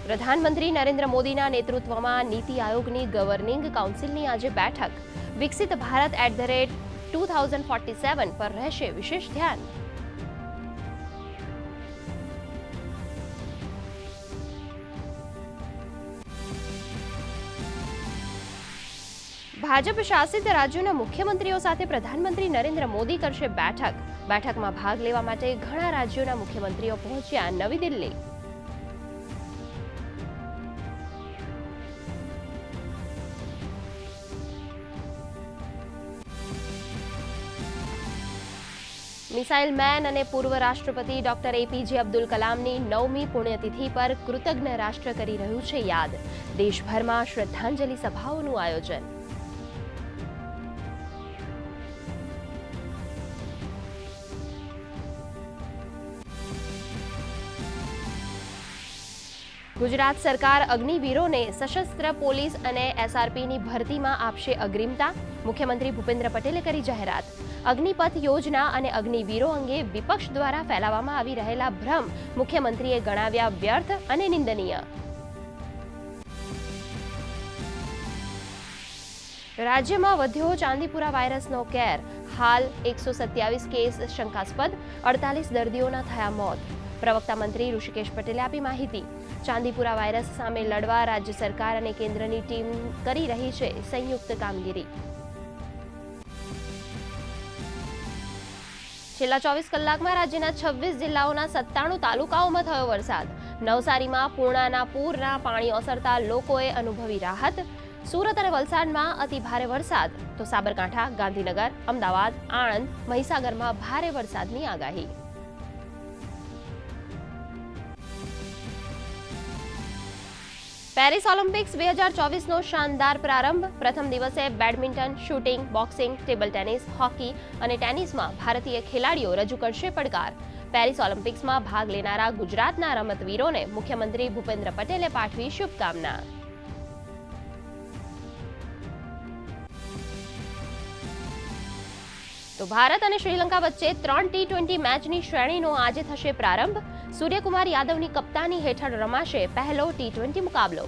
પ્રધાનમંત્રી નરેન્દ્ર મોદીના નેતૃત્વમાં નીતિ આયોગની ગવર્નિંગ કાઉન્સિલની આજે બેઠક. વિકસિત ભારત @2047 પર રહેશે વિશેષ ધ્યાન. ભાજપ શાસિત રાજ્યોના મુખ્યમંત્રીઓ સાથે પ્રધાનમંત્રી નરેન્દ્ર મોદી કરશે બેઠક. બેઠકમાં ભાગ લેવા માટે ઘણા રાજ્યોના મુખ્યમંત્રીઓ પહોંચ્યા નવી દિલ્હી. મિસાઇલ મેન અને પૂર્વ રાષ્ટ્રપતિ ડોક્ટર APJ અબ્દુલ કલામની 9મી પુણ્યતિથિ પર કૃતજ્ઞ રાષ્ટ્ર કરી રહ્યું છે યાદ. દેશભરમાં શ્રદ્ધાંજલિ સભાઓનું આયોજન. ગુજરાત સરકાર અગ્નિવીરોને સશસ્ત્ર પોલીસ અને SRPની ભરતીમાં આપશે અગ્રિમતા. મુખ્યમંત્રી ભૂપેન્દ્ર પટેલે કરી જાહેરાત. અગ્નિપથ યોજના અને અગ્નિવીરો અંગે વિપક્ષ દ્વારા ફેલાવવામાં આવી રહેલા ભ્રમ મુખ્યમંત્રીએ ગણાવ્યા વ્યર્થ અને નિંદનીય. રાજ્યમાં વધ્યો ચાંદીપુરા વાયરસનો કેર. હાલ 127 કેસ શંકાસ્પદ, 48 દર્દીઓના થયા મોત. પ્રવક્તા મંત્રી ઋષિકેશ પટેલે આપી માહિતી. ચાંદીપુરા વાયરસ સામે લડવા રાજ્ય સરકાર અને કેન્દ્રની ટીમ કરી રહી છે સંયુક્ત કામગીરી. છેલ્લા 24 કલાકમાં રાજ્યના 26 જિલ્લાઓના 97 તાલુકાઓમાં થયો વરસાદ. નવસારીમાં પૂર્ણાના પૂરના પાણી ઓસરતા લોકોએ અનુભવી રાહત. સુરત અને વલસાડમાં અતિ ભારે વરસાદ, તો સાબરકાંઠા, ગાંધીનગર, અમદાવાદ, આણંદ, મહીસાગરમાં ભારે વરસાદની આગાહી. પેરિસ ઓલિમ્પિક્સ 2024નો શાનદાર પ્રારંભ. પ્રથમ દિવસે badminton, shooting, boxing, table tennis, hockey અને ટેનિસમાં ભારતીય ખેલાડીઓ રજૂ કરશે પડકાર. પેરિસ ઓલિમ્પિક્સમાં ભાગ લેનારા ગુજરાતના રમતવીરોને મુખ્યમંત્રી ભૂપેન્દ્ર પટેલે પાઠવી શુભકામના. તો ભારત અને શ્રીલંકા વચ્ચે 3 T20 મેચની શ્રેણીનો આજે થશે પ્રારંભ. સૂર્યકુમાર યાદવની કપ્તાની હેઠળ રમાશે પહેલો T20 મુકાબલો.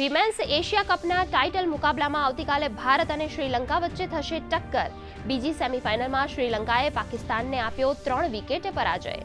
વિમેન્સ એશિયા કપના ટાઇટલ મુકાબલામાં આવતીકાલે ભારત અને શ્રીલંકા વચ્ચે થશે ટક્કર. બીજી સેમીફાઇનલમાં શ્રીલંકાએ પાકિસ્તાનને આપ્યો 3 વિકેટે પરાજય.